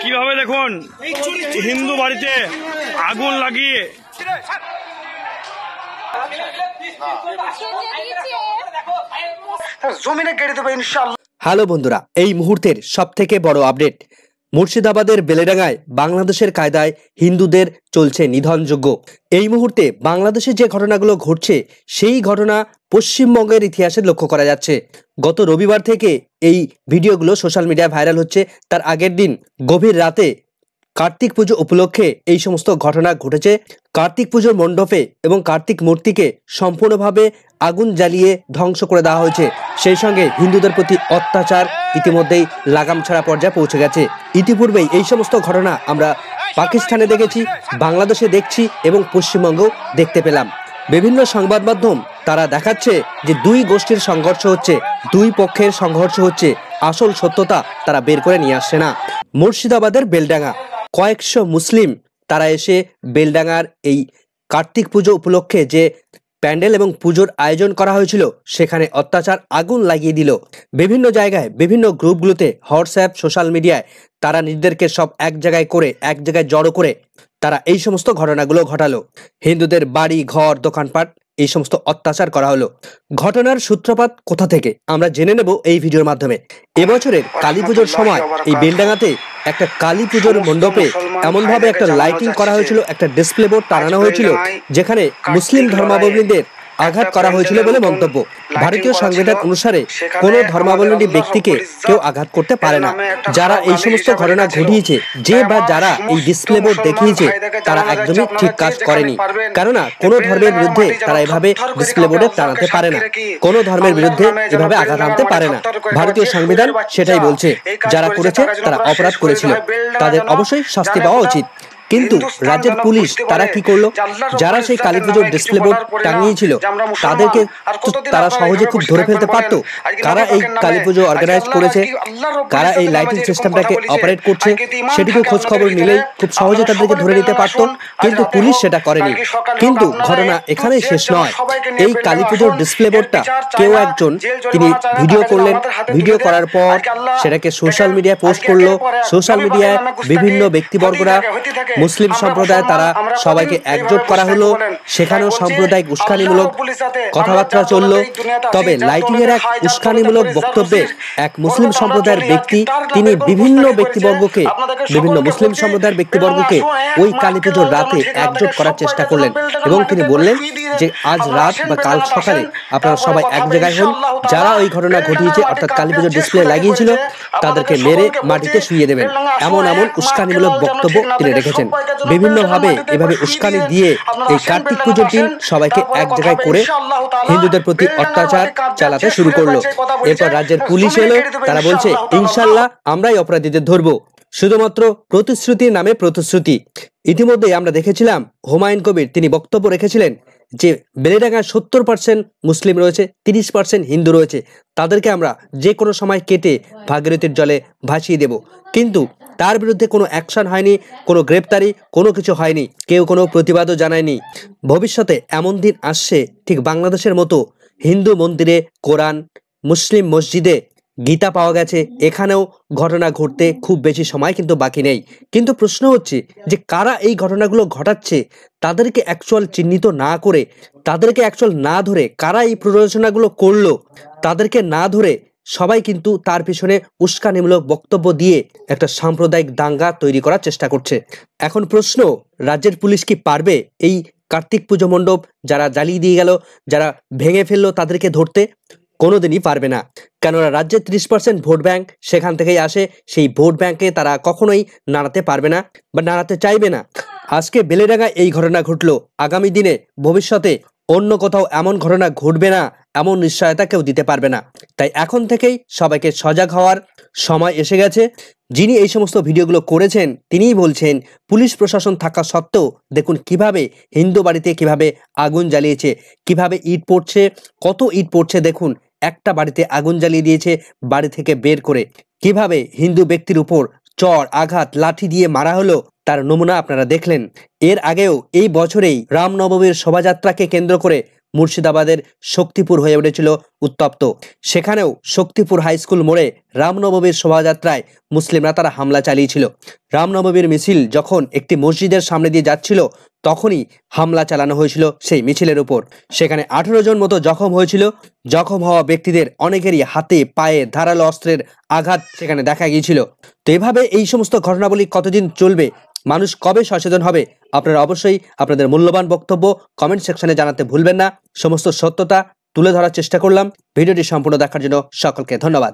কিভাবে দেখুন হিন্দু বাড়িতে আগুন লাগিয়ে জমিনে কেটে দেবে ইনশাআল্লাহ। হ্যালো বন্ধুরা, এই মুহূর্তের সবথেকে বড় আপডেট। মুর্শিদাবাদের বেলেডাঙ্গায় বাংলাদেশের কায়দায় হিন্দুদের চলছে নিধনযজ্ঞ। এই মুহূর্তে বাংলাদেশে যে ঘটনাগুলো ঘটছে সেই ঘটনা পশ্চিমবঙ্গের ইতিহাসে লক্ষ্য করা যাচ্ছে। গত রবিবার থেকে এই ভিডিওগুলো সোশ্যাল মিডিয়ায় ভাইরাল হচ্ছে। তার আগের দিন গভীর রাতে কার্তিক পুজো উপলক্ষে এই সমস্ত ঘটনা ঘটেছে। কার্তিক পুজোর মণ্ডপে এবং কার্তিক মূর্তিকে সম্পূর্ণভাবে আগুন জ্বালিয়ে ধ্বংস করে দেওয়া হয়েছে। সেই সঙ্গে হিন্দুদের প্রতি অত্যাচার ইতিমধ্যেই লাগাম ছাড়া পর্যায়ে পৌঁছে গেছে। ইতিপূর্বেই এই সমস্ত ঘটনা আমরা পাকিস্তানে দেখেছি, বাংলাদেশে দেখছি এবং পশ্চিমবঙ্গেও দেখতে পেলাম। বিভিন্ন সংবাদ মাধ্যম তারা দেখাচ্ছে যে দুই গোষ্ঠীর সংঘর্ষ হচ্ছে, দুই পক্ষের সংঘর্ষ হচ্ছে। আসল সত্যতা তারা বের করে নিয়ে আসছে না। মুর্শিদাবাদের বেলডাঙ্গা কয়েকশো মুসলিম তারা এসে বেলডাঙ্গার এই কার্তিক পুজো উপলক্ষে যে প্যান্ডেল এবং পুজোর আয়োজন করা হয়েছিল সেখানে অত্যাচার আগুন লাগিয়ে দিল। বিভিন্ন জায়গায় বিভিন্ন গ্রুপগুলোতে হোয়াটসঅ্যাপ সোশ্যাল মিডিয়ায় তারা নিজেদেরকে সব এক জায়গায় করে এক জায়গায় জড়ো করে তারা এই সমস্ত ঘটনাগুলো ঘটালো। হিন্দুদের বাড়ি ঘর দোকানপাট এই সমস্ত অত্যাচার করা হলো। ঘটনার সূত্রপাত কোথা থেকে আমরা জেনে নেব এই ভিডিওর মাধ্যমে। এবছরের কালী পুজোর সময় এই বেলডাঙ্গাতে একটা কালী পুজোর মণ্ডপে এমনভাবে একটা লাইটিং করা হয়েছিল, একটা ডিসপ্লে বোর্ড টানানো হয়েছিল যেখানে মুসলিম ধর্মাবলম্বীদের আঘাত করা হয়েছিল বলে মন্তব্য। ভারতীয় সংবিধান অনুসারে কোনো ধর্মাবলম্বী ব্যক্তিকে কেউ আঘাত করতে পারে না। যারা এই সমস্ত ঘটনা ঘটিয়েছে, যে বা যারা এই ডিসপ্লে বোর্ড দেখিয়েছে তারা একদমই ঠিক কাজ করেনি। কেননা কোনো ধর্মের বিরুদ্ধে তারা এভাবে ডিসপ্লে বোর্ডে টানাতে পারে না, কোনো ধর্মের বিরুদ্ধে এভাবে আঘাত আনতে পারে না। ভারতীয় সংবিধান সেটাই বলছে। যারা করেছে তারা অপরাধ করেছিল, তাদের অবশ্যই শাস্তি পাওয়া উচিত। কিন্তু রাজ্যের পুলিশ তারা কি করলো? যারা সেই কালী পুজোর ডিসপ্লে বোর্ড টাঙিয়েছিল তাদেরকে তারা সহজে খুব ধরে ফেলতে পারতো। কারা এই কালী পুজো অর্গানাইজ করেছে, কারা এই লাইটিং সিস্টেমটাকে অপারেট করছে, সেটুকু খোঁজ খবর নিলেই খুব সহজে তাদেরকে ধরে নিতে পারতো। কিন্তু পুলিশ সেটা করেনি। কিন্তু ঘটনা এখানেই শেষ নয়। এই কালী পুজোর ডিসপ্লে বোর্ডটা কেউ একজন তিনি ভিডিও করলেন, ভিডিও করার পর সেটাকে সোশ্যাল মিডিয়ায় পোস্ট করলো। সোশ্যাল মিডিয়ায় বিভিন্ন ব্যক্তিবর্গরা মুসলিম সম্প্রদায় তারা সবাইকে একজোট করা হলো। সেখানেও সাম্প্রদায়িক উস্কানিমূলক কথাবার্তা চললো। তবে লাইটিং এর এক উস্কানিমূলক বক্তব্যে এক মুসলিম সম্প্রদায়ের ব্যক্তি তিনি বিভিন্ন ব্যক্তিবর্গকে, বিভিন্ন মুসলিম সম্প্রদায়ের ব্যক্তিবর্গকে ওই কালী পুজোর রাতে একজোট করার চেষ্টা করলেন এবং তিনি বললেন যে আজ রাত বা কাল সকালে আপনারা সবাই এক জায়গায় হন, যারা ওই ঘটনা ঘটিয়েছে অর্থাৎ কালী পুজোর ডিসপ্লে লাগিয়েছিল তাদেরকে মেরে মাটিতে শুইয়ে দেবেন। এমন এমন উস্কানিমূলক বক্তব্য তিনি রেখেছেন। বিভিন্নভাবে এভাবে উস্কানি দিয়ে এই কার্তিক পুজোর দিন সবাইকে এক জায়গায় করে হিন্দুদের প্রতি অত্যাচার চালাতে শুরু করলো। এরপর রাজ্যের পুলিশ এলো, তারা বলছে ইনশাল্লাহ আমরাই অপরাধীদের ধরবো। শুধুমাত্র প্রতিশ্রুতির নামে প্রতিশ্রুতি। ইতিমধ্যে আমরা দেখেছিলাম হুমায়ুন কবির তিনি বক্তব্য রেখেছিলেন যে বেলেডাঙ্গায় 70% মুসলিম রয়েছে, 30% হিন্দু রয়েছে, তাদেরকে আমরা যে কোনো সময় কেটে ভাগীরথীর জলে ভাসিয়ে দেব। কিন্তু তার বিরুদ্ধে কোনো অ্যাকশন হয়নি, কোনো গ্রেপ্তারি, কোনো কিছু হয়নি, কেউ কোনো প্রতিবাদও জানায়নি। ভবিষ্যতে এমন দিন আসছে ঠিক বাংলাদেশের মতো হিন্দু মন্দিরে কোরআন, মুসলিম মসজিদে গীতা পাওয়া গেছে, এখানেও ঘটনা ঘটতে খুব বেশি সময় কিন্তু বাকি নেই। কিন্তু প্রশ্ন হচ্ছে যে কারা এই ঘটনাগুলো ঘটাচ্ছে তাদেরকে অ্যাকচুয়াল চিহ্নিত না করে, তাদেরকে অ্যাকচুয়াল না ধরে, কারা এই প্ররোচনাগুলো করলো তাদেরকে না ধরে সবাই কিন্তু তার পিছনে উস্কানিমূলক বক্তব্য দিয়ে একটা সাম্প্রদায়িক দাঙ্গা তৈরি করার চেষ্টা করছে। এখন প্রশ্ন, রাজ্যের পুলিশ কি পারবে এই কার্তিক পুজো মণ্ডপ যারা জ্বালিয়ে দিয়ে গেল, যারা ভেঙে ফেললো তাদেরকে ধরতে? কোনোদিনই পারবে না। কেননা রাজ্যের 30% ভোট ব্যাংক সেখান থেকেই আসে। সেই ভোট ব্যাংকে তারা কখনোই নাড়াতে পারবে না বা নাড়াতে চাইবে না। আজকে বেলেডাঙ্গায় এই ঘটনা ঘটলো, আগামী দিনে ভবিষ্যতে অন্য কোথাও এমন ঘটনা ঘটবে না এমন নিশ্চয়তা কেউ দিতে পারবে না। তাই এখন থেকেই সবাইকে সজাগ হওয়ার সময় এসে গেছে। যিনি এই সমস্ত ভিডিওগুলো করেছেন তিনিই বলছেন পুলিশ প্রশাসন থাকা সত্ত্বেও দেখুন কিভাবে হিন্দু বাড়িতে কিভাবে আগুন জ্বালিয়েছে, কিভাবে ইট পড়ছে, কত ইট পড়ছে দেখুন। একটা বাড়িতে আগুন জ্বালিয়ে দিয়েছে বাড়ি থেকে বের করে। কিভাবে হিন্দু ব্যক্তির উপর চড় আঘাত লাঠি দিয়ে মারা হলো তার নমুনা আপনারা দেখলেন। এর আগেও এই বছরেই রামনবমীর শোভাযাত্রাকে কেন্দ্র করে মুর্শিদাবাদের শক্তিপুর হয়ে উঠেছিল উত্তপ্ত। সেখানেও শক্তিপুর হাই স্কুল মোড়ে রামনবমীর শোভাযাত্রায় মুসলিমরা তারা হামলা চালিয়েছিল। রামনবমীর মিছিল যখন একটি মসজিদের সামনে দিয়ে যাচ্ছিল তখনই হামলা চালানো হয়েছিল সেই মিছিলের উপর। সেখানে 18 জন মতো জখম হয়েছিল। জখম হওয়া ব্যক্তিদের অনেকেরই হাতে পায়ে ধারালো অস্ত্রের আঘাত সেখানে দেখা গিয়েছিল। তো এভাবে এই সমস্ত ঘটনাবলী কতদিন চলবে, মানুষ কবে সচেতন হবে? আপনারা অবশ্যই আপনাদের মূল্যবান বক্তব্য কমেন্ট সেকশনে জানাতে ভুলবেন না। সমস্ত সত্যতা তুলে ধরার চেষ্টা করলাম। ভিডিওটি সম্পূর্ণ দেখার জন্য সকলকে ধন্যবাদ।